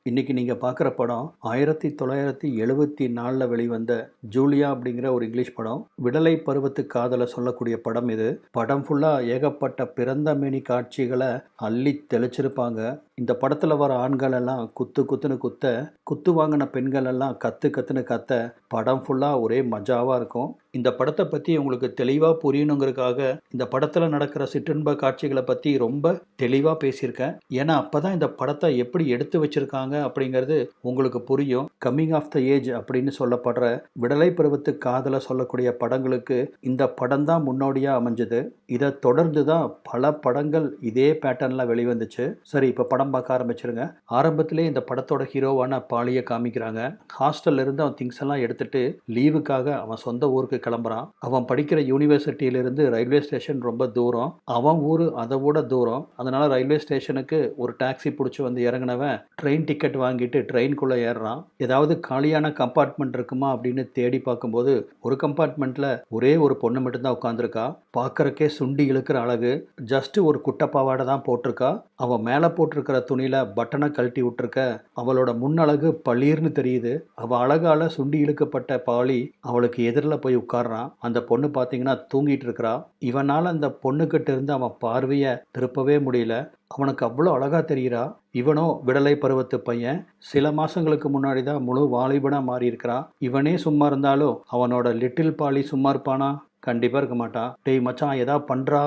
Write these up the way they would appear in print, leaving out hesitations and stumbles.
இன்னைக்கு நீங்க பார்க்குற படம் 1974ல வெளிவந்த ஜூலியா அப்படிங்கிற ஒரு இங்கிலீஷ் படம். விடலை பருவத்து காதல சொல்லக்கூடிய படம் இது. படம் ஃபுல்லா ஏகப்பட்ட பிறந்த மேனி காட்சிகள அள்ளி தெளிச்சிருப்பாங்க. இந்த படத்துல வர ஆண்கள் எல்லாம் குத்து குத்துன்னு குத்த, குத்து வாங்கின பெண்கள் எல்லாம் கத்து கத்துன்னு கத்த, படம் ஃபுல்லா ஒரே மஜாவா இருக்கும். இந்த படத்தை பத்தி உங்களுக்கு தெளிவா புரியணுங்கிறதுக்காக இந்த படத்துல நடக்கிற சிற்றின்ப காட்சிகளை பத்தி ரொம்ப தெளிவா பேசியிருக்கேன். ஏன்னா அப்பதான் இந்த படத்தை எப்படி எடுத்து வச்சிருக்காங்க அப்படிங்கிறது உங்களுக்கு புரியும். கம்மிங் ஆஃப் த ஏஜ் அப்படின்னு சொல்லப்படுற விடலை பருவத்து காதல சொல்லக்கூடிய படங்களுக்கு இந்த படம் தான் முன்னோடியா அமைஞ்சது. இதை தொடர்ந்து தான் பல படங்கள் இதே பேட்டர்ன்ல வெளிவந்துச்சு. சரி, இப்ப படம் பார்க்க ஆரம்பிச்சிருங்க. ஆரம்பத்திலே இந்த படத்தோட ஹீரோவான பாலியை காமிக்கிறாங்க. ஹாஸ்டல்ல இருந்து அவன் திங்ஸ் எல்லாம் எடுத்துட்டு லீவுக்காக அவன் சொந்த ஊருக்கு கிளம்புறான். அவன் படிக்கிற யூனிவர்சிட்டியிலிருந்து ரயில்வே ஸ்டேஷன் ரொம்ப தூரம். அவன் ஊரு அதை விட தூரம். அதனால ரயில்வே ஸ்டேஷனுக்கு ஒரு டாக்ஸி பிடிச்சி வந்து இறங்கினவன் ட்ரெயின் டிக்கெட் வாங்கிட்டு ட்ரெயின்குள்ளே ஏறுறான். ஏதாவது காலியான கம்பார்ட்மெண்ட் இருக்குமா அப்படின்னு தேடி பார்க்கும்போது ஒரு கம்பார்ட்மெண்ட்ல ஒரே ஒரு பொண்ணு மட்டும்தான் உட்காந்துருக்கா. பார்க்கறக்கே சுண்டி இழுக்கிற அழகு. ஜஸ்ட் ஒரு குட்டப்பாவாடை தான் போட்டிருக்கா. அவன் மேலே போட்டிருக்கிற துணியில பட்டனை கழட்டி விட்டுருக்க. அவளோட முன்னழகு பளீர்னு தெரியுது. அவள் அழகால சுண்டி இழுக்கப்பட்ட பாலி அவளுக்கு எதிரில் போய் உட்கார்றான். அந்த பொண்ணு பார்த்தீங்கன்னா தூங்கிட்டு இருக்கிறா. இவனால் அந்த பொண்ணுக்கிட்ட இருந்து அவன் பார்வையை திருப்பவே முடியல. அவனுக்கு அவ்வளோ அழகா தெரிகிறா. இவனோ விடலை பருவத்து பையன். சில மாசங்களுக்கு முன்னாடி தான் முழு வாலிபனா மாறி இருக்கிறான். இவனே சும்மா இருந்தாலும் அவனோட லிட்டில் பாலி சும்மா இருப்பானா? கண்டிப்பாக இருக்க மாட்டான். டேய் மச்சான், எதா பண்ணுறா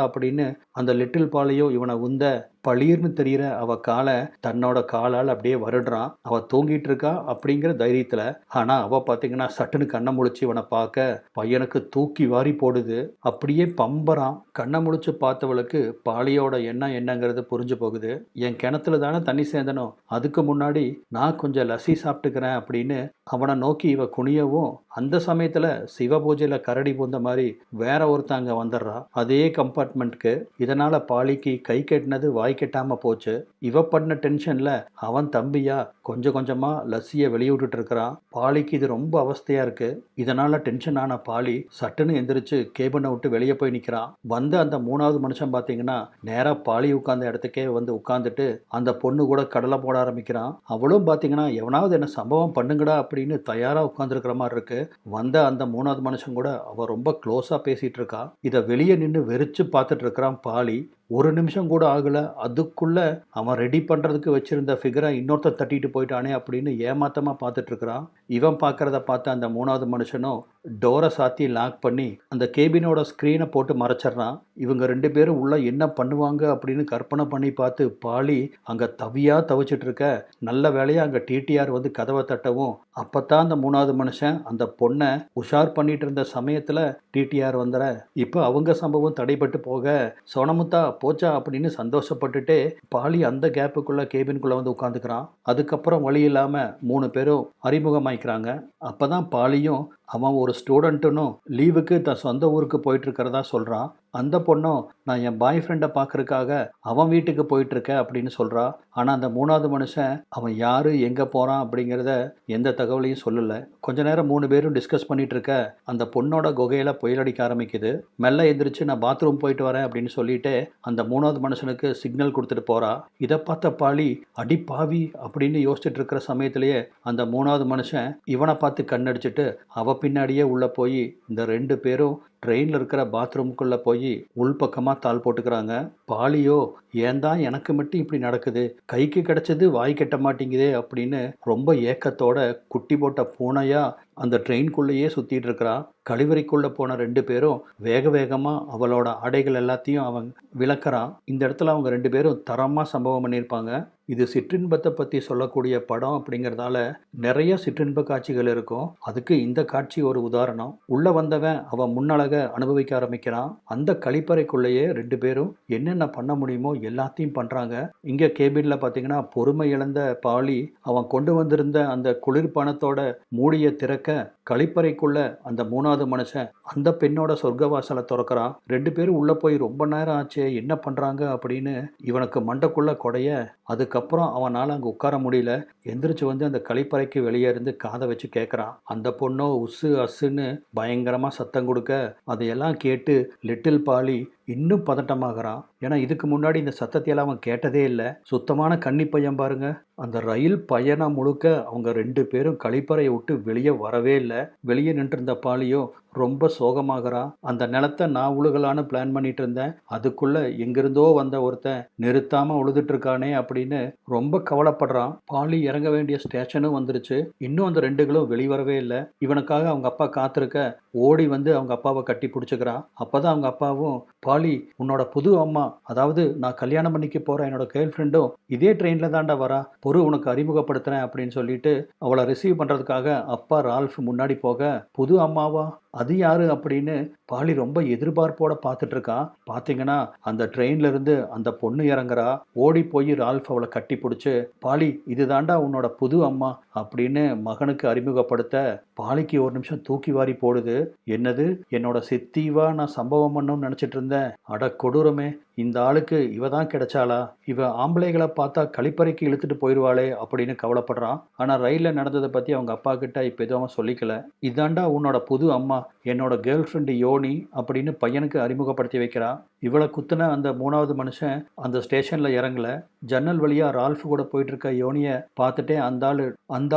அப்படின்னு அந்த லிட்டில் பாலியோ இவனை உந்த பளீர்னு தெரிகிற அவள் காலை தன்னோட காலால் அப்படியே வருடுறான். அவள் தூங்கிட்டு இருக்கா அப்படிங்கிற தைரியத்தில். ஆனால் அவள் பார்த்தீங்கன்னா சட்டுன்னு கண்ணை முழிச்சு இவனை பார்க்க பையனுக்கு தூக்கி வாரி போடுது. அப்படியே பம்பறான். கண்ணை முழிச்சு பார்த்தவளுக்கு பாலியோட எண்ணம் என்னங்கிறது புரிஞ்சு போகுது. என் கிணத்துல தானே தண்ணி சேர்ந்தனும், அதுக்கு முன்னாடி நான் கொஞ்சம் லஸ்ஸி சாப்பிட்டுக்கிறேன் அப்படின்னு அவனை நோக்கி இவ குனியவும், அந்த சமயத்தில் சிவ பூஜையில் கரடி பூந்த மாதிரி வேற ஒருத்தங்க வந்துடுறா அதே கம்பார்ட்மெண்ட்க்கு. இதனால பாலிக்கு கை கட்டினது வாய் கெட்டாம போச்சு. இவ பண்ண டென்ஷன்ல அவன் தம்பியா கொஞ்சம் கொஞ்சமா லஸ்ஸியை வெளியிட்டு இருக்கிறான். பாலிக்கு இது ரொம்ப அவஸ்தையா இருக்கு. இதனால டென்ஷன் ஆன பாலி சட்டுன்னு எந்திரிச்சு கேபினை விட்டு வெளியே போய் நிற்கிறான். வந்த அந்த மூணாவது மனுஷன் பார்த்தீங்கன்னா நேரா பாலி உட்கார்ந்த இடத்துக்கே வந்து உட்கார்ந்துட்டு அந்த பொண்ணு கூட கடலை போட ஆரம்பிக்கிறான். அவளும் பார்த்தீங்கன்னா எவனாவது என்ன சம்பவம் பண்ணுங்கடா அப்படின்னு தயாரா உட்கார்ந்துருக்கிற மாதிரி இருக்கு. வந்த அந்த மூணாவது மனுஷன் கூட அவ ரொம்ப க்ளோஸா பேசிட்டு இருக்கா. இதை வெளியே நின்று வெறிச்சு பார்த்துட்டு இருக்கிறான் பாலி. ஒரு நிமிஷம் கூட ஆகல, அதுக்குள்ள அவன் ரெடி பண்றதுக்கு வச்சிருந்த ஃபிகரை இன்னொருத்தர் தட்டிட்டு போயிட்டானே அப்படின்னு ஏமாத்தமா பார்த்துட்டு இருக்கிறான். இவன் பார்க்கறத பார்த்து அந்த மூணாவது மனுஷனும் டோரை சாத்தி லாக் பண்ணி அந்த கேபினோட ஸ்க்ரீனை போட்டு மறைச்சிட்றான். இவங்க ரெண்டு பேரும் உள்ள என்ன பண்ணுவாங்க அப்படின்னு கற்பனை பண்ணி பார்த்து பாலி அங்க தவியா தவிச்சிட்டு இருக்க. நல்ல வேலையா அங்க டிடிஆர் வந்து கதவை தட்டவும் அப்பத்தான் அந்த மூணாவது மனுஷன் அந்த பொண்ணை உஷார் பண்ணிட்டு இருந்த சமயத்துல டிடிஆர் வந்துற. இப்போ அவங்க சம்பவம் தடைபட்டு போக சோனமுத்தா போச்சா அப்படின்னு சந்தோஷப்பட்டுட்டே பாலி அந்த கேப்புக்குள்ள கேபின்குள்ள வந்து உட்காந்துக்கிறான். அதுக்கப்புறம் வழி இல்லாம 3 பேரும் அறிமுகமாயிக்கிறாங்க. அப்பதான் பாலியும் அவன் ஒரு ஸ்டூடெண்ட்டுன்னு லீவுக்கு தன் சொந்த ஊருக்கு போயிட்டு இருக்கிறதா சொல்றான். அந்த பொண்ணும் நான் என் பாய் ஃப்ரெண்டை பார்க்கறதுக்காக அவன் வீட்டுக்கு போயிட்டு இருக்கேன் அப்படின்னு சொல்றா. ஆனா அந்த மூணாவது மனுஷன் அவன் யாரு எங்க போறான் அப்படிங்கிறத எந்த தகவலையும் சொல்லல. கொஞ்ச நேரம் 3 பேரும் டிஸ்கஸ் பண்ணிட்டு இருக்க அந்த பொண்ணோட குகையில புயல் அடிக்க ஆரம்பிக்குது. மெல்ல எந்திரிச்சு நான் பாத்ரூம் போயிட்டு வரேன் அப்படின்னு சொல்லிட்டு அந்த மூணாவது மனுஷனுக்கு சிக்னல் கொடுத்துட்டு போறா. இதை பார்த்த பாலி அடி பாவி அப்படின்னு யோசிச்சுட்டு இருக்கிற சமயத்திலேயே அந்த மூணாவது மனுஷன் இவனை பார்த்து கண்ணடிச்சிட்டு அவ பின்னாடியே உள்ள போய் இந்த 2 பேரும் ட்ரெயினில் இருக்கிற பாத்ரூமுக்குள்ளே போய் உள்பக்கமாக தாள் போட்டுக்கிறாங்க. பாலியோ ஏன் தான் எனக்கு மட்டும் இப்படி நடக்குது, கைக்கு கிடைச்சது வாய் கட்ட மாட்டேங்குதே அப்படின்னு ரொம்ப ஏக்கத்தோட குட்டி போட்ட பூனையா அந்த ட்ரெயின்குள்ளேயே சுற்றிட்டு இருக்கிறான். கழிவறைக்குள்ளே போன 2 பேரும் வேக வேகமாக அவளோட ஆடைகள் எல்லாத்தையும் அவன் விளக்குறான். இந்த இடத்துல அவங்க 2 பேரும் தரமாக சம்பவம் பண்ணியிருப்பாங்க. இது சிற்றின்பத்தை பற்றி சொல்லக்கூடிய படம் அப்படிங்கிறதால நிறைய சிற்றின்ப காட்சிகள் இருக்கும். அதுக்கு இந்த காட்சி ஒரு உதாரணம். உள்ள வந்தவன் அவன் முன்னழக அனுபவிக்க ஆரம்பிக்கிறான். அந்த கழிப்பறைக்குள்ளேயே 2 பேரும் என்னென்ன பண்ண முடியுமோ எல்லாத்தையும் பண்றாங்க. இங்க கேபின்ல பாத்தீங்கன்னா பொறுமை இழந்த பாலி அவன் கொண்டு வந்திருந்த அந்த குளிர்பானத்தோட மூடிய திறக்க கழிப்பறைக்குள்ள அந்த மூணாவது மனுஷன் அந்த பெண்ணோட சொர்க்கவாசலை திறக்கிறான். 2 பேரும் உள்ள போய் ரொம்ப நேரம் ஆச்சு, என்ன பண்றாங்க அப்படின்னு இவனுக்கு மண்டைக்குள்ள கொடைய. அதுக்கப்புறம் அவனால் அங்கே உட்கார முடியல. எந்திரிச்சு வந்து அந்த கழிப்பறைக்கு வெளியே இருந்து காதை வச்சு கேட்குறான். அந்த பொண்ணோ உசு அசுன்னு பயங்கரமாக சத்தம் கொடுக்க அதையெல்லாம் கேட்டு லிட்டில் பாலி இன்னும் பதட்டமாகறான். ஏன்னா இதுக்கு முன்னாடி இந்த சத்தத்தையெல்லாம் அவன் கேட்டதே இல்ல. சுத்தமான கன்னி பையன் பாருங்க. அந்த ரயில் பயணம் முழுக்க அவங்க 2 பேரும் கழிப்பறைய விட்டு வெளிய வரவே இல்ல. வெளிய நின்றிருந்த பாலியோ ரொம்ப சோகமாகறான். அந்த நிலத்த நான் உழுகலான்னு பிளான் பண்ணிட்டு இருந்தேன். அதுக்குள்ள எங்கிருந்தோ வந்த ஒருத்தன் நிறுத்தாம உழுதுட்டு இருக்கானே அப்படின்னு ரொம்ப கவலைப்படுறான். பாலி இறங்க வேண்டிய ஸ்டேஷனும் வந்துருச்சு. இன்னும் அந்த 2களும் வெளிவரவே இல்ல. இவனுக்காக அவங்க அப்பா காத்திருக்க ஓடி வந்து அவங்க அப்பாவை கட்டி பிடிச்சுக்கிறான். அப்பதான் அவங்க அப்பாவும், பாலி உன்னோட புது அம்மா, அதாவது நான் கல்யாணம் பண்ணிக்க போற என்னோட கேர்ள் ஃப்ரெண்டும் இதே ட்ரெயின்ல தான்டா வரா, பொறு உனக்கு அறிமுகப்படுத்துறேன் அப்படின்னு சொல்லிட்டு அவளை ரிசீவ் பண்றதுக்காக அப்பா ரால்ஃப் முன்னாடி போக, புது அம்மாவா, அது யாரு அப்படின்னு பாலி ரொம்ப எதிர்பார்ப்போட பார்த்துட்டு இருக்கான். பார்த்தீங்கன்னா அந்த ட்ரெயின்ல இருந்து அந்த பொண்ணு இறங்குறா. ஓடி போய் ரால்ஃப் அவளை கட்டி பிடிச்சு, பாலி இதுதாண்டா உன்னோட புது அம்மா அப்படின்னு மகனுக்கு அறிமுகப்படுத்த பாலிக்கு ஒரு நிமிஷம் தூக்கி வாரி போடுது. என்னது, என்னோட சித்திவா நான் சம்பவம் பண்ணணும்னு நினைச்சிட்டு இருந்தேன். அட கொடூரமே, இந்த ஆளுக்கு இவ தான் கிடைச்சாளா, இவ ஆம்பளைகளை பார்த்தா கழிப்பறைக்கு இழுத்துட்டு போயிடுவாளே அப்படின்னு கவலைப்படுறான். ஆனா ரயில்ல நடந்ததை பத்தி அவங்க அப்பா கிட்ட இப்ப எதுவும் சொல்லிக்கல. இதாண்டா உன்னோட புது அம்மா, என்னோட கேர்ள் ஃப்ரெண்டு யோனி அப்படின்னு பையனுக்கு அறிமுகப்படுத்தி வைக்கிறான். இவளை குத்துன அந்த 3வது மனுஷன் அந்த ஸ்டேஷன்ல இறங்கல. ஜன்னல் வழியா ரால்ஃப் கூட போயிட்டு இருக்க யோனிய பார்த்துட்டே அந்த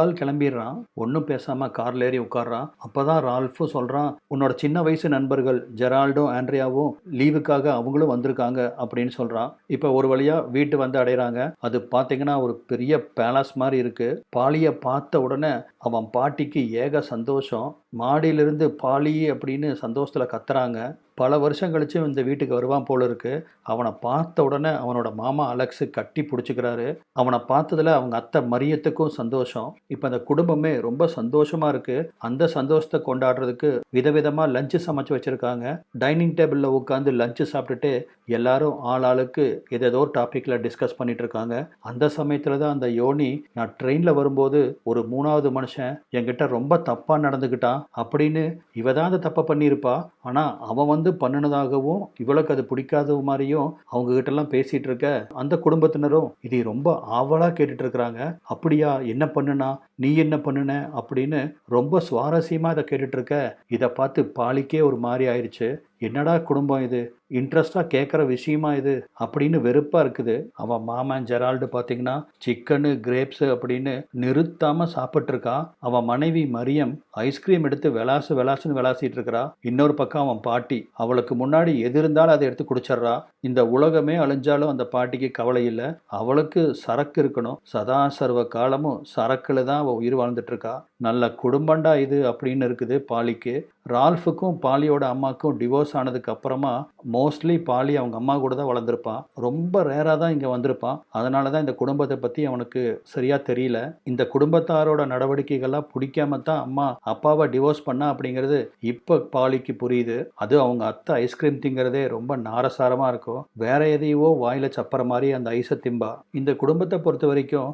ஆள் கிளம்பிடுறான். ஒன்றும் பேசாம கார்ல ஏறி உட்கார்றான். அப்பதான் ரால்ஃபும் சொல்றான், உன்னோட சின்ன வயசு நண்பர்கள் ஜெரால்டும் ஆண்ட்ரியாவும் லீவுக்காக அவங்களும் வந்திருக்காங்க அப்படின்னு சொல்றான். இப்ப ஒரு வழியா வீட்டு வந்து அடைகிறாங்க. அது பார்த்தீங்கன்னா ஒரு பெரிய பேலஸ் மாதிரி இருக்கு. பாலியை பார்த்த உடனே அவன் பாட்டிக்கு ஏக சந்தோஷம். மாடியிலிருந்து பாலி அப்படின்னு சந்தோஷத்துல கத்துறாங்க. பல வருஷம் கழிச்சு இந்த வீட்டுக்கு வருவான் போல இருக்கு. அவனை பார்த்த உடனே அவனோட மாமா அலெக்ஸு கட்டி பிடிச்சிக்கிறாரு. அவனை பார்த்ததுல அவங்க அத்தை மரியத்துக்கும் சந்தோஷம். இப்போ அந்த குடும்பமே ரொம்ப சந்தோஷமா இருக்கு. அந்த சந்தோஷத்தை கொண்டாடுறதுக்கு விதவிதமா லஞ்சு சமைச்சு வச்சிருக்காங்க. டைனிங் டேபிளில் உட்காந்து லஞ்சு சாப்பிட்டுட்டு எல்லாரும் ஆளுக்கு ஏதேதோ டாப்பிக்ல டிஸ்கஸ் பண்ணிட்டு இருக்காங்க. அந்த சமயத்துல தான் அந்த யோனி, நான் ட்ரெயின்ல வரும்போது ஒரு 3வது மனுஷன் என்கிட்ட ரொம்ப தப்பா நடந்துக்கிட்டான் அப்படின்னு, இவ தான் அந்த தப்பை பண்ணியிருப்பா. ஆனா அவன் வந்து பண்ணினதாகவும் இவளுக்கு அது பிடிக்காத மாதிரியும் அவங்க கிட்ட எல்லாம் பேசிட்டு இருக்க அந்த குடும்பத்தினரும் இது ரொம்ப ஆவலா கேட்டுட்டு இருக்கிறாங்க. அப்படியா, என்ன பண்ணுனா, நீ என்ன பண்ணுன அப்படின்னு ரொம்ப சுவாரஸ்யமா இதை கேட்டுட்டு இருக்க. இதை பார்த்து பாலிக்கே ஒரு மாதிரி ஆயிடுச்சு. என்னடா குடும்பம் இது, இன்ட்ரெஸ்டா கேட்குற விஷயமா இது அப்படின்னு வெறுப்பா இருக்குது. அவன் மாமன் ஜெரால்டு பார்த்தீங்கன்னா சிக்கனு கிரேப்ஸு அப்படின்னு நிறுத்தாம சாப்பிட்டு இருக்கான். அவன் மனைவி மரியம் ஐஸ்கிரீம் எடுத்து விளாசுன்னு விளாசிட்டு இருக்கிறா. இன்னொரு பக்கம் அவன் பாட்டி, அவளுக்கு முன்னாடி எது இருந்தாலும் அதை எடுத்து குடிச்சிட்றா. இந்த உலகமே அழிஞ்சாலும் அந்த பாட்டிக்கு கவலை இல்லை. அவளுக்கு சரக்கு இருக்கணும். சதா சர்வ காலமும் சரக்குல தான் அவள் உயிர் வாழ்ந்துட்டு இருக்கா. நல்ல குடும்பண்டா இது அப்படின்னு இருக்குது பாலிக்கு. ரால்ஃபுக்கும் பாலியோட அம்மாக்கும் டிவோர்ஸ் ஆனதுக்கு அப்புறமா மோஸ்ட்லி பாலி அவங்க அம்மா கூட தான் வளர்ந்துருப்பான். ரொம்ப ரேராக தான் இங்கே வந்திருப்பான். அதனால தான் இந்த குடும்பத்தை பற்றி அவனுக்கு சரியாக தெரியல. இந்த குடும்பத்தாரோட நடவடிக்கைகள்லாம் பிடிக்காம தான் அம்மா அப்பாவை டிவோர்ஸ் பண்ணா அப்படிங்கிறது இப்போ பாலிக்கு புரியுது. அது அவங்க அத்தை ஐஸ்கிரீம் திங்கிறதே ரொம்ப நாரசாரமாக இருக்கும். வேற எதையோ வாயில் சப்பற மாதிரி அந்த ஐஸை திம்பா. இந்த குடும்பத்தை பொறுத்த வரைக்கும்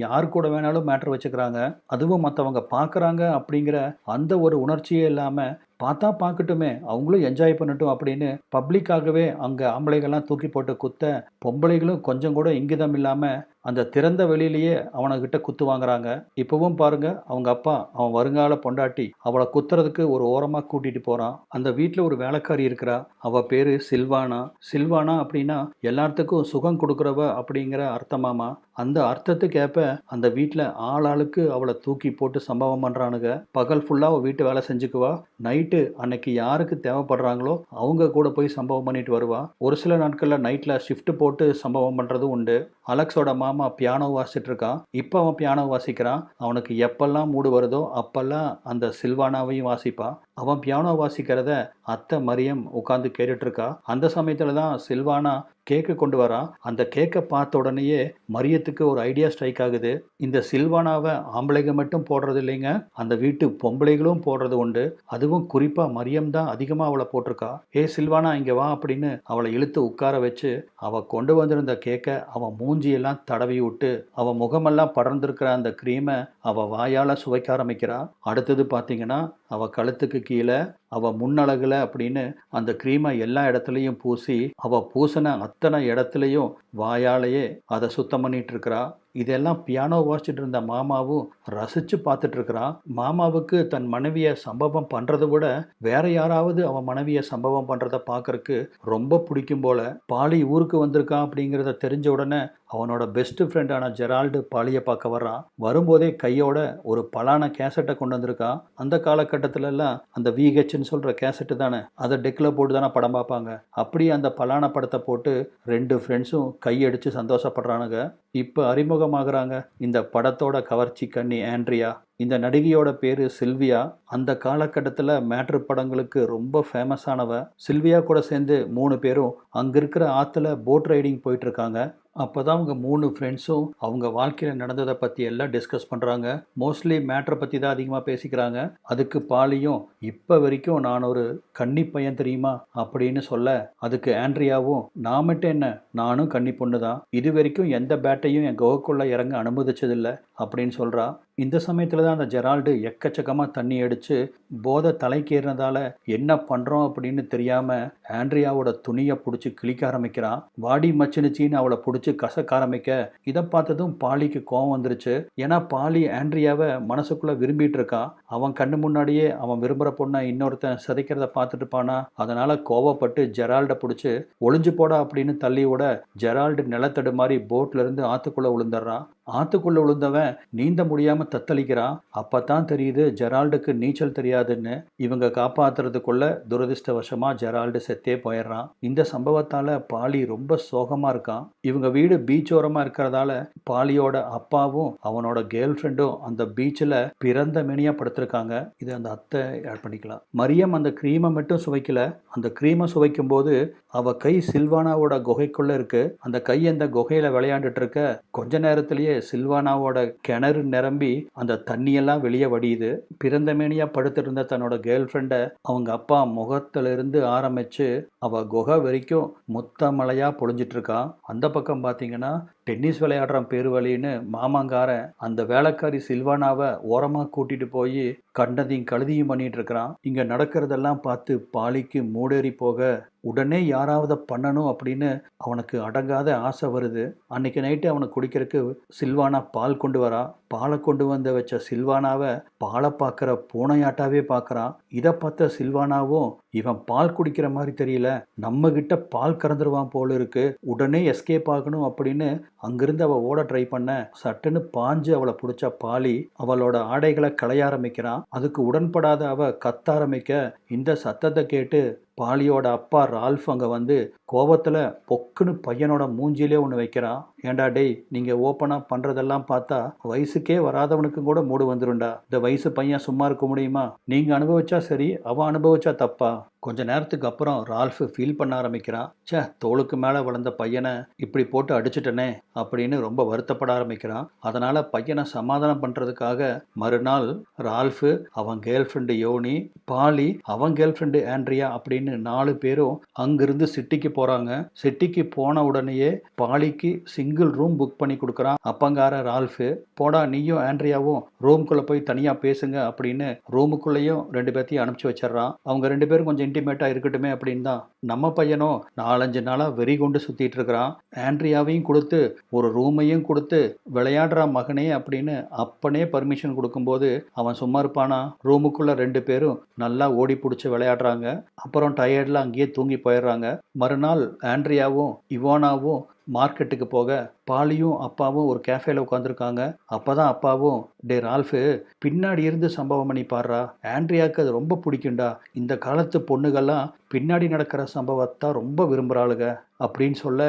யார் கூட வேணாலும் மேட்ரு வச்சுக்கிறாங்க. அதுவும் மற்றவங்க பார்க்குறாங்க அப்படிங்கிற அந்த ஒரு உணர்ச்சியே இல்லாமல், பார்த்தா பார்க்கட்டுமே, அவங்களும் என்ஜாய் பண்ணட்டும் அப்படின்னு பப்ளிக்காகவே அங்கே ஆம்பளைகள்லாம் தூக்கி போட்டு குத்த, பொம்பளைகளும் கொஞ்சம் கூட இங்கிதம் இல்லாமல் அந்த திறந்த வெளியிலேயே அவனக்கிட்ட குத்து வாங்குறாங்க. இப்பவும் பாருங்க, அவங்க அப்பா அவன் வருங்கால பொண்டாட்டி அவளை குத்துறதுக்கு ஒரு ஓரமாக கூட்டிட்டு போறான். அந்த வீட்டில் ஒரு வேலைக்காரி இருக்கிறா. அவ பேரு சில்வானா. சில்வானா அப்படின்னா எல்லாத்துக்கும் சுகம் கொடுக்குறவ அப்படிங்கிற அர்த்தமாமா. அந்த அர்த்தத்துக்கு ஏற்ப அந்த வீட்டில் ஆளுக்கு அவளை தூக்கி போட்டு சம்பவம் பண்ணுறானுங்க. பகல் ஃபுல்லாக அவள் வீட்டு வேலை செஞ்சுக்குவா. நைட்டு அன்னைக்கு யாருக்கு தேவைப்படுறாங்களோ அவங்க கூட போய் சம்பவம் பண்ணிட்டு வருவா. ஒரு சில நாட்களில் நைட்டில் ஷிஃப்ட் போட்டு சம்பவம் பண்ணுறதும் உண்டு. அலெக்ஸோட மாமா பியானோ வாசிச்சுட்டு இருக்கான். இப்போ அவன் பியானோ வாசிக்கிறான். அவனுக்கு எப்பெல்லாம் மூடு வருதோ அப்பெல்லாம் அந்த சில்வானாவையும் வாசிப்பான். அவன் பியானோ வாசிக்கிறத அத்தை மரியம் உட்காந்து கேட்டுட்டு இருக்கா. அந்த சமயத்துல தான் சில்வானா கேக்கு கொண்டு வரான். அந்த கேக்கை பார்த்த உடனேயே மரியத்துக்கு ஒரு ஐடியா ஸ்ட்ரைக் ஆகுது. இந்த சில்வானாவை ஆம்பளைங்க மட்டும் போடுறது இல்லைங்க, அந்த வீட்டு பொம்பளைகளும் போடுறது உண்டு. அதுவும் குறிப்பா மரியம் தான் அதிகமா அவளை போட்டிருக்கா. ஏ சில்வானா இங்க வா அப்படின்னு அவளை இழுத்து உட்கார வச்சு அவ கொண்டு வந்திருந்த கேக்கை அவன் மூஞ்சியெல்லாம் தடவி விட்டு அவன் முகமெல்லாம் படர்ந்திருக்கிற அந்த கிரீமை அவ வாயால சுவைக்க ஆரம்பிக்கிறா. அடுத்தது பார்த்தீங்கன்னா அவ கழுத்துக்கு கீழே அவ முன்னழகுல அப்படின்னு அந்த கிரீமை எல்லா இடத்துலையும் பூசி அவ பூசின அத்தனை இடத்துலையும் வாயாலேயே அதை சுத்தம் பண்ணிட்டு இருக்கிறா. இதெல்லாம் பியானோ வாசிச்சுட்டு இருந்த மாமாவும் ரசிச்சு பார்த்துட்டு இருக்கிறான். மாமாவுக்கு தன் மனைவியை சம்பவம் பண்ணுறதை விட வேற யாராவது அவன் மனைவியை சம்பவம் பண்ணுறதை பார்க்கறக்கு ரொம்ப பிடிக்கும் போல. பாலி ஊருக்கு வந்திருக்கான் அப்படிங்கிறத தெரிஞ்ச உடனே அவனோட பெஸ்ட் ஃப்ரெண்டான ஜெரால்டு பாலியை பார்க்க வர்றான். வரும்போதே கையோட ஒரு பலான கேசட்டை கொண்டு வந்திருக்கான். அந்த காலகட்டத்திலலாம் அந்த விஹெச்ன்னு சொல்கிற கேசட்டு தானே, அதை டெக்கில் போட்டு தானே படம் பார்ப்பாங்க. அப்படியே அந்த பலான படத்தை போட்டு ரெண்டு ஃப்ரெண்ட்ஸும் கையடிச்சு சந்தோஷப்படுறானுங்க. இப்போ அறிமுகமாகறாங்க இந்த படத்தோட கவர்ச்சி கன்னி ஆண்ட்ரியா. இந்த நடிகையோட பேரு சில்வியா. அந்த காலகட்டத்தில் மேட்ரு படங்களுக்கு ரொம்ப ஃபேமஸானவ. சில்வியா கூட சேர்ந்து 3 பேரும் அங்கே இருக்கிற ஆற்றுல போட் ரைடிங் போயிட்டு இருக்காங்க. அப்போ தான் அவங்க 3 ஃப்ரெண்ட்ஸும் அவங்க வாழ்க்கையில் நடந்ததை பற்றி எல்லாம் டிஸ்கஸ் பண்ணுறாங்க. மோஸ்ட்லி மேட்ரை பற்றி தான் அதிகமாக பேசிக்கிறாங்க. அதுக்கு பாலியும் இப்போ வரைக்கும் நான் ஒரு கன்னி பையன் தெரியுமா அப்படின்னு சொல்ல, அதுக்கு ஆண்ட்ரியாவும் நான் மட்டும் என்ன, நானும் கன்னி பொண்ணு தான், இது வரைக்கும் எந்த பேட்டையும் என் குகைக்குள்ளே இறங்க அனுமதிச்சதில்லை அப்படின்னு சொல்கிறா. இந்த சமயத்தில் தான் அந்த ஜெரால்டு எக்கச்சக்கமாக தண்ணி அடித்து போதை தலைக்கேறினதால என்ன பண்ணுறோம் அப்படின்னு தெரியாமல் ஆண்ட்ரியாவோட துணியை பிடிச்சி கிழிக்க ஆரம்பிக்கிறான். வாடி மச்சினுச்சின்னு அவளை பிடிச்சி கசக்க ஆரம்பிக்க, இதை பார்த்ததும் பாலிக்கு கோவம் வந்துருச்சு. ஏன்னா பாலி ஆண்ட்ரியாவை மனசுக்குள்ளே விரும்பிட்டு இருக்கான். அவன் கண்ணு முன்னாடியே அவன் விரும்புகிற பொண்ணை இன்னொருத்தன் சிதைக்கிறத பார்த்துட்டு இருப்பானா. அதனால் கோவப்பட்டு ஜெரால்டை பிடிச்சி ஒளிஞ்சு போடா அப்படின்னு தள்ளி விட, ஜெரால்டு நிலத்தடு மாதிரி போட்லேருந்து ஆற்றுக்குள்ளே விழுந்துடுறான். ஆற்றுக்குள்ளே விழுந்தவன் நீந்த முடியாமல் தத்தளிக்கிறான். அப்போ தான் தெரியுது ஜெரால்டுக்கு நீச்சல் தெரியாதுன்னு. இவங்க காப்பாற்றுறதுக்குள்ள துரதிர்ஷ்டவசமாக ஜெரால்டு செத்தே போயிடுறான். இந்த சம்பவத்தால் பாலி ரொம்ப சோகமாக இருக்கான். இவங்க வீடு பீச்சோரமாக இருக்கிறதால பாலியோட அப்பாவும் அவனோட கேர்ள் ஃப்ரெண்டும் அந்த பீச்சில் பிறந்த மேனியாக படுத்திருக்காங்க. இது அந்த அத்தை ஆட் பண்ணிக்கலாம். மரியம் அந்த க்ரீமை மட்டும் சுவைக்கல. அந்த க்ரீமை சுவைக்கும் போது அவ கை சில்வானாவோட குகைக்குள்ளே இருக்கு. அந்த கை அந்த குகையில் விளையாண்டுட்டு இருக்க கொஞ்ச நேரத்திலேயே சில்வானாவோட கிணறு நிரம்பி அந்த தண்ணியெல்லாம் வெளியே வடியுது. பிறந்த மேனியா படுத்துட்டு இருந்த தன்னோட கேர்ள் ஃப்ரெண்டை அவங்க அப்பா முகத்துல இருந்து ஆரம்பிச்சு அவ குகை வரைக்கும் மொத்த மழையா பொழிஞ்சிட்டு இருக்கான். அந்த பக்கம் பார்த்தீங்கன்னா டென்னிஸ் விளையாடுறான் பேரு வழின்னு மாமாங்காரன் அந்த வேலைக்காரி சில்வானாவை ஓரமாக கூட்டிட்டு போய் கண்டதையும் கழுதியும் பண்ணிட்டு இருக்கிறான். இங்க நடக்கிறதெல்லாம் பார்த்து பாலிக்கு மூடேறி போக உடனே யாராவது பண்ணணும் அப்படின்னு அவனுக்கு அடங்காத ஆசை வருது. அன்னைக்கு நைட்டு அவனுக்கு குடிக்கிறதுக்கு சில்வானா பால் கொண்டு வரா. பாலை கொண்டு வந்து வச்ச சில்வானாவை பாலை பார்க்குற பூனையாட்டாவே பார்க்குறான். இதை பார்த்த சில்வானாவும் இவன் பால் குடிக்கிற மாதிரி தெரியல, நம்ம கிட்ட பால் கறந்துருவான் போல இருக்கு, உடனே எஸ்கேப் ஆகணும் அப்படின்னு அங்கிருந்து அவள் ஓட ட்ரை பண்ண சட்டுன்னு பாஞ்சு அவளை பிடிச்ச பாலி அவளோட ஆடைகளை களைய ஆரம்பிக்கிறான். அதுக்கு உடன்படாத அவ கத்த ஆரம்பிக்க இந்த சத்தத்தை கேட்டு பாலியோட அப்பா ரால்ஃப் அங்கே வந்து கோபத்தில் பொக்குன்னு பையனோட மூஞ்சிலே ஒன்று வைக்கிறான். ஏண்டா டேய், நீங்கள் ஓப்பனாக பண்ணுறதெல்லாம் பார்த்தா வயசுக்கே வராதவனுக்கும் கூட மூடு வந்துருண்டா. இந்த வயசு பையன் சும்மா இருக்க முடியுமா? நீங்கள் அனுபவிச்சா சரி, அவன் அனுபவிச்சா தப்பா? கொஞ்ச நேரத்துக்கு அப்புறம் ரால்ஃப் ஃபீல் பண்ண ஆரம்பிக்கிறான். ச்சே, தோளுக்கு மேலே வளர்ந்த பையனை இப்படி போட்டு அடிச்சிட்டனே அப்படின்னு ரொம்ப வருத்தப்பட ஆரம்பிக்கிறான். அதனால் பையனை சமாதானம் பண்ணுறதுக்காக மறுநாள் ரால்ஃபு, அவன் கேர்ள் ஃப்ரெண்டு யோனி, பாலி, அவன் கேர்ள் ஃப்ரெண்டு ஆண்ட்ரியா அப்படின்னு 4 பேரும் அங்கிருந்து சிட்டிக்கு போகிறாங்க. சிட்டிக்கு போன உடனேயே பாலிக்கு சிங்கிள் ரூம் புக் பண்ணி கொடுக்குறான் அப்பங்கார ரால்ஃபு. போடா நீயும் ஆண்ட்ரியாவும் ரூம்குள்ளே போய் தனியாக பேசுங்க அப்படின்னு ரூமுக்குள்ளேயும் 2 பேர்த்தையும் அனுப்பிச்சி வச்சிடறான். அவங்க 2 பேரும் கொஞ்சம் இன்டிமேட்டாக இருக்கட்டுமே அப்படின்னு தான். நம்ம பையனும் 4-5 நாளாக வெறி கொண்டு சுற்றிட்டு இருக்கிறான். ஆண்ட்ரியாவையும் கொடுத்து ஒரு ரூமையும் கொடுத்து விளையாடுறா மகனே அப்படின்னு அப்பனே பர்மிஷன் கொடுக்கும்போது அவன் சும்மா இருப்பானா? ரூமுக்குள்ளே 2 பேரும் நல்லா ஓடி பிடிச்சி விளையாடுறாங்க. அப்புறம் டயர்டில் அங்கேயே தூங்கி போயிடுறாங்க. மறுநாள் ஆண்ட்ரியாவும் இவானாவும் மார்க்கெட்டுக்கு போக பாலியும் அப்பாவும் ஒரு கேஃபேல உட்காந்துருக்காங்க. அப்போ தான் அப்பாவும், டே ரால்ஃபு, பின்னாடி இருந்து சம்பவம் பண்ணி பாடுறா, ஆண்ட்ரியாவுக்கு அது ரொம்ப பிடிக்கும்டா, இந்த காலத்து பொண்ணுகள்லாம் பின்னாடி நடக்கிற சம்பவத்தை ரொம்ப விரும்புகிறாளுங்க அப்படின்னு சொல்ல,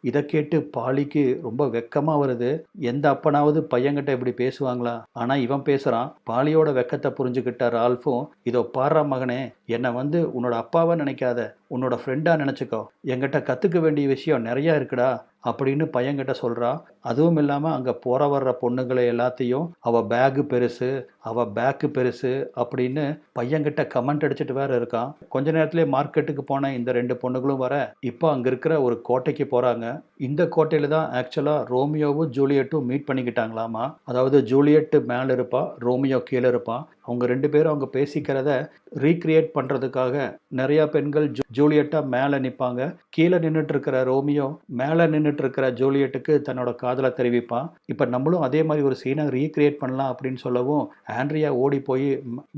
இதை கேட்டு பாலிக்கு ரொம்ப வெக்கமாக வருது. எந்த அப்பனாவது பையன்கிட்ட இப்படி பேசுவாங்களா? ஆனால் இவன் பேசுகிறான். பாலியோட வெக்கத்தை புரிஞ்சுக்கிட்ட ரால்ஃபும், இதோ பாடுறா மகனே, என்னை வந்து உன்னோட அப்பாவை நினைக்காத, உன்னோட ஃப்ரெண்டாக நினச்சிக்கோ, என்கிட்ட கற்றுக்க வேண்டிய விஷயம் நிறையா இருக்குடா அப்படின்னு பையன்கிட்ட சொல்கிறா. அதுவும் இல்லாமல் அங்கே போகிற வர்ற பொண்ணுங்களை எல்லாத்தையும் அவள் பேக்கு பெருசு, அவள் பேக்கு பெருசு அப்படின்னு பையன்கிட்ட கமெண்ட் அடிச்சுட்டு வேற இருக்கான். கொஞ்ச நேரத்திலே மார்க்கெட்டுக்கு போன இந்த 2 பொண்ணுகளும் வர இப்போ அங்கே இருக்கிற ஒரு கோட்டைக்கு போகிறாங்க. இந்த கோட்டையில் தான் ஆக்சுவலாக ரோமியோவும் ஜூலியட்டும் மீட் பண்ணிக்கிட்டாங்களாமா. அதாவது ஜூலியட் மேலே இருப்பா, ரோமியோ கீழே இருப்பான். அவங்க 2 பேரும் அவங்க பேசிக்கிறத ரீக்ரியேட் பண்ணுறதுக்காக நிறையா பெண்கள் ஜூலியட்டாக மேலே நிற்பாங்க. கீழே நின்றுட்டு இருக்கிற ரோமியோ மேலே நின்றுட்டு இருக்கிற ஜூலியட்டுக்கு தன்னோட காதல் காதலை தெரிவிப்பான். இப்போ நம்மளும் அதே மாதிரி ஒரு சீனை ரீக்ரியேட் பண்ணலாம் அப்படின்னு சொல்லவும் ஆண்ட்ரியா ஓடி போய்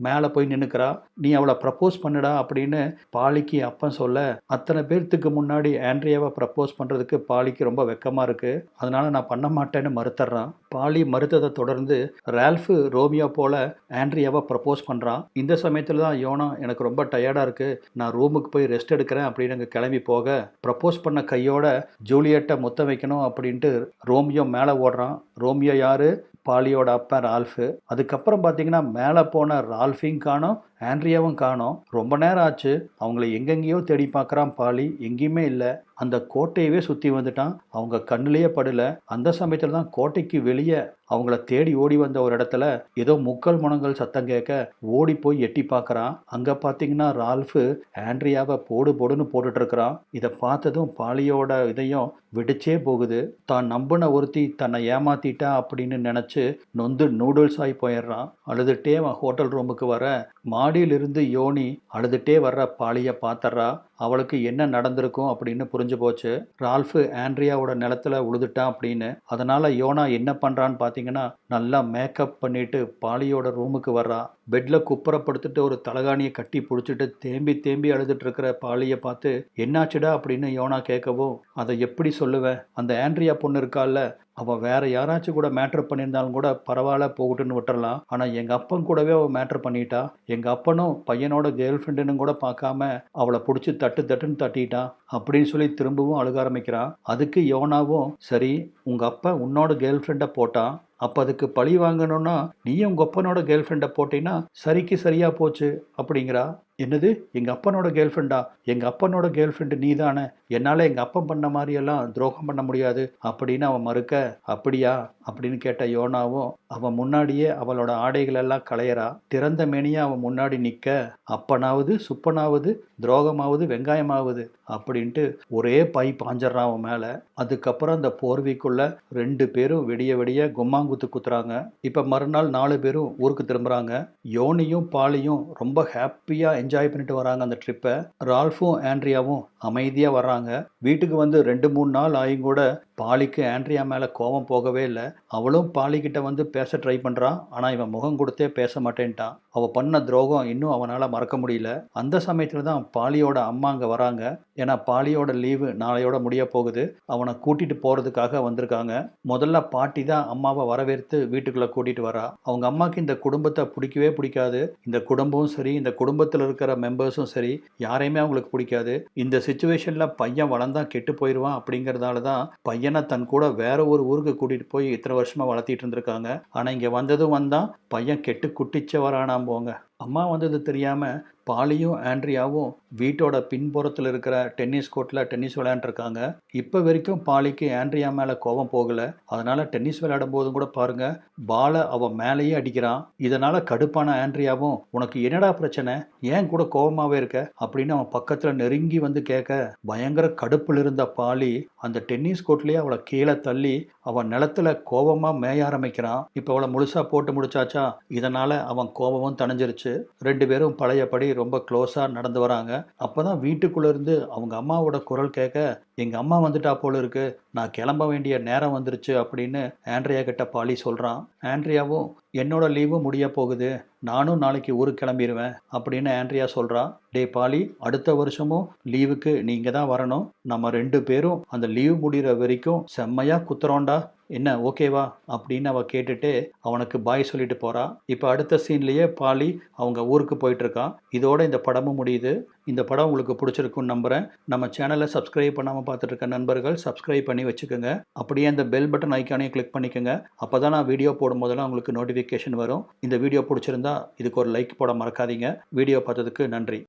மேலே போய் நின்னுக்கிறா. நீ அவளை ப்ரப்போஸ் பண்ணுடா அப்படின்னு பாலிக்கு அப்பன் சொல்ல அத்தனை பேர்த்துக்கு முன்னாடி ஆண்ட்ரியாவை ப்ரப்போஸ் பண்ணுறதுக்கு பாலிக்கு ரொம்ப வெக்கமாக இருக்குது. அதனால நான் பண்ண மாட்டேன்னு மறுத்துறான். பாலி மறுத்ததை தொடர்ந்து ரால்ஃபு ரோமியோ போல ஆண்ட்ரியாவை ப்ரப்போஸ் பண்ணுறான். இந்த சமயத்தில் தான் யோனா எனக்கு ரொம்ப டயர்டாக இருக்குது, நான் ரூமுக்கு போய் ரெஸ்ட் எடுக்கிறேன் அப்படின்னு அங்கே கிளம்பி போக ப்ரப்போஸ் பண்ண கையோட ஜூலியட்டை முத்தம் வைக்கணும் அப்படின்ட்டு ரோமியோ மேலே ஓடுறான். ரோமியோ யாரு? பாலியோட அப்பா ரால்ஃபு. அதுக்கப்புறம் பார்த்தீங்கன்னா மேலே போன ரால்ஃபையும் காணோம், ஆண்ட்ரியாவும் காணோம். ரொம்ப நேரம் ஆச்சு. அவங்கள எங்கெங்கேயோ தேடி பார்க்குறான் பாலி, எங்கேயுமே இல்லை. அந்த கோட்டையவே சுற்றி வந்துட்டான், அவங்க கண்ணிலேயே படல. அந்த சமயத்தில் தான் கோட்டைக்கு வெளியே அவங்கள தேடி ஓடி வந்த ஒரு இடத்துல ஏதோ முக்கல் முனங்கல் சத்தம் கேட்க ஓடி போய் எட்டி பார்க்குறான். அங்கே பார்த்தீங்கன்னா ரால்ஃபு ஆண்ட்ரியாவை போடு போடுன்னு போட்டுட்டு இருக்கிறான். இதை பார்த்ததும் பாலியோட இதயம் வெடிச்சே போகுது. தான் நம்பின ஒருத்தி தன்னை ஏமாத்திட்டா அப்படின்னு நினச்சி நொந்து நூடுல்ஸ் ஆகி போயிடுறான். அழுதுகிட்டே அவன் ஹோட்டல் ரூமுக்கு வர மாடியிலிருந்து யோனி அழுதுகிட்டே வர்ற பாலியை பார்த்தர்றா. அவளுக்கு என்ன நடந்திருக்கும் அப்படின்னு புரிஞ்சு போச்சு. ரால்ஃபு ஆண்ட்ரியாவோட நிலத்துல உழுதுட்டான் அப்படின்னு. அதனால யோனா என்ன பண்ணுறான்னு பார்த்தீங்கன்னா நல்லா மேக்கப் பண்ணிட்டு பாலியோட ரூமுக்கு வர்றா. பெட்டில் குப்புறப்படுத்திட்டு ஒரு தலகாணியை கட்டி பிடிச்சிட்டு தேம்பி தேம்பி அழுதுட்டு இருக்கிற பாலியை பார்த்து என்னாச்சுடா அப்படின்னு யோனா கேட்கவும் அதை எப்படி சொல்லுவேன், அந்த ஆண்ட்ரியா பொண்ணு இருக்கால, அவள் வேற யாராச்சும் கூட மேட்ரு பண்ணியிருந்தாலும் கூட பரவாயில்ல போகட்டுன்னு விட்டுறலாம். ஆனால் எங்கள் அப்பன் கூடவே அவள் மேட்ரு பண்ணிட்டா. எங்கள் அப்பனும் பையனோட கேர்ள் ஃப்ரெண்டுன்னு கூட பார்க்காம அவளை பிடிச்சி தட்டு தட்டுன்னு தட்டிட்டான் அப்படின்னு சொல்லி திரும்பவும் அழுக ஆரம்பிக்கிறான். அதுக்கு யோனாவும் சரி, உங்கள் அப்பா உன்னோட கேர்ள் ஃப்ரெண்டை போட்டான், அப்போ அதுக்கு பழி வாங்கணும்னா நீயும் உங்கள் அப்பனோட கேர்ள் ஃப்ரெண்டை போட்டீங்கன்னா சரிக்கு சரியாக போச்சு அப்படிங்கிறா. என்னது, எங்கள் அப்பனோட கேர்ள் ஃப்ரெண்டா? எங்கள் அப்பனோட கேர்ள் ஃப்ரெண்டு நீ தானே, என்னால் எங்கள் அப்பன் பண்ண மாதிரியெல்லாம் துரோகம் பண்ண முடியாது அப்படின்னு அவன் மறுக்க, அப்படியா அப்படின்னு கேட்ட யோனாவும் அவன் முன்னாடியே அவளோட ஆடைகளெல்லாம் களையறா. திறந்த மேனியாக அவன் முன்னாடி நிற்க அப்பனாவது சுப்பனாவது துரோகமாவது வெங்காயமாவது அப்படின்ட்டு ஒரே பை பாஞ்சிட்றான் அவன் மேலே. அதுக்கப்புறம் அந்த போர்விக்குள்ள 2 பேரும் விடிய விடிய கும்மாங்குத்து குத்துறாங்க. இப்போ மறுநாள் 4 பேரும் ஊருக்கு திரும்புகிறாங்க. யோனியும் பாலியும் ரொம்ப ஹாப்பியாக என்ஜாய் பண்ணிட்டு வராங்க அந்த ட்ரிப்பை. ரால்ஃபும் ஆண்ட்ரியாவும் அமைதியாக வர்றாங்க. வீட்டுக்கு வந்து 2-3 நாள் ஆயும் கூட பாலிக்கு ஆண்ட்ரியா மேலே கோபம் போகவே இல்லை. அவளும் பாலிக்கிட்ட வந்து பேச ட்ரை பண்ணுறான். ஆனால் இவன் முகம் கொடுத்தே பேச மாட்டேன்ட்டான். அவள் பண்ண துரோகம் இன்னும் அவனால் மறக்க முடியல. அந்த சமயத்தில் தான் பாலியோட அம்மா அங்கே வராங்க. ஏன்னா பாலியோட லீவு நாளையோட முடிய போகுது. அவனை கூட்டிகிட்டு போகிறதுக்காக வந்திருக்காங்க. முதல்ல பாட்டி தான் அம்மாவை வரவேற்று வீட்டுக்குள்ளே கூட்டிகிட்டு வரா. அவங்க அம்மாவுக்கு இந்த குடும்பத்தை பிடிக்கவே பிடிக்காது. இந்த குடும்பமும் சரி, இந்த குடும்பத்தில் இருக்கிற மெம்பர்ஸும் சரி, யாரையுமே அவங்களுக்கு பிடிக்காது. இந்த சுச்சுவேஷனில் பையன் வளர்ந்தா கெட்டு போயிடுவான் அப்படிங்கிறதால தான் பையனை தன் கூட வேற ஒரு ஊருக்கு கூட்டிகிட்டு போய் இத்தனை வருஷமாக வளர்த்திட்டு இருந்திருக்காங்க. ஆனால் இங்கே வந்ததும் வந்தான் பையன் கெட்டு குட்டிச்சவரானாம் போங்க. அம்மா வந்தது தெரியாமல் பாலியும் ஆண்ட்ரியாவும் வீட்டோட பின்புறத்தில் இருக்கிற டென்னிஸ் கோர்ட்டில் டென்னிஸ் விளையாண்டுருக்காங்க. இப்போ வரைக்கும் பாலிக்கு ஆண்ட்ரியா மேலே கோபம் போகலை. அதனால் டென்னிஸ் விளையாடும் போதும் கூட பாருங்கள், பாலை அவன் மேலேயே அடிக்கிறான். இதனால் கடுப்பான ஆண்ட்ரியாவும் உனக்கு என்னடா பிரச்சனை, ஏன் கூட கோபமாகவே இருக்க அப்படின்னு அவன் பக்கத்தில் நெருங்கி வந்து கேட்க பயங்கர கடுப்பில் இருந்த பாலி அந்த டென்னிஸ் கோர்ட்லேயே அவளை கீழே தள்ளி அவன் நிலத்துல கோபமாக மேய ஆரம்பிக்கிறான். இப்போ அவளை முழுசாக போட்டு முடிச்சாச்சா, இதனால் அவன் கோபமும் தணிஞ்சிருச்சு. 2 பேரும் பழையபடி ரொம்ப க்ளோஸாக நடந்து வராங்க. அப்போ தான் வீட்டுக்குள்ளேருந்து அவங்க அம்மாவோட குரல் கேட்க, எங்கள் அம்மா வந்துட்டா போல இருக்கு, நான் கிளம்ப வேண்டிய நேரம் வந்துருச்சு அப்படின்னு ஆண்ட்ரியா கிட்ட பாலி சொல்கிறான். ஆண்ட்ரியாவும் என்னோட லீவும் முடிய போகுது, நானும் நாளைக்கு ஊருக்கு கிளம்பிடுவேன் அப்படின்னு ஆண்ட்ரியா சொல்கிறான். டே பாலி, அடுத்த வருஷமும் லீவுக்கு நீங்கள் தான் வரணும். நம்ம 2 பேரும் அந்த லீவ் முடிகிற வரைக்கும் செம்மையாக குத்துறோண்டா, என்ன ஓகேவா அப்படின்னு அவள் கேட்டுட்டு அவனுக்கு பாய் சொல்லிட்டு போகிறா. இப்போ அடுத்த சீன்லேயே பாலி அவங்க ஊருக்கு போயிட்டுருக்கான். இதோட இந்த படமும் முடியுது. இந்த படம் உங்களுக்கு பிடிச்சிருக்குன்னு நம்புகிறேன். நம்ம சேனலை சப்ஸ்கிரைப் பண்ணாமல் பார்த்துட்டு இருக்க நண்பர்கள் சப்ஸ்கிரைப் பண்ணி வச்சுக்கோங்க. அப்படியே அந்த பெல் பட்டன் ஐக்கானையும் கிளிக் பண்ணிக்கோங்க. அப்போ தான் நான் வீடியோ போடும் போதெல்லாம் உங்களுக்கு நோட்டிஃபிகேஷன் வரும். இந்த வீடியோ பிடிச்சிருந்தா இதுக்கு ஒரு லைக் போட மறக்காதீங்க. வீடியோ பார்த்ததுக்கு நன்றி.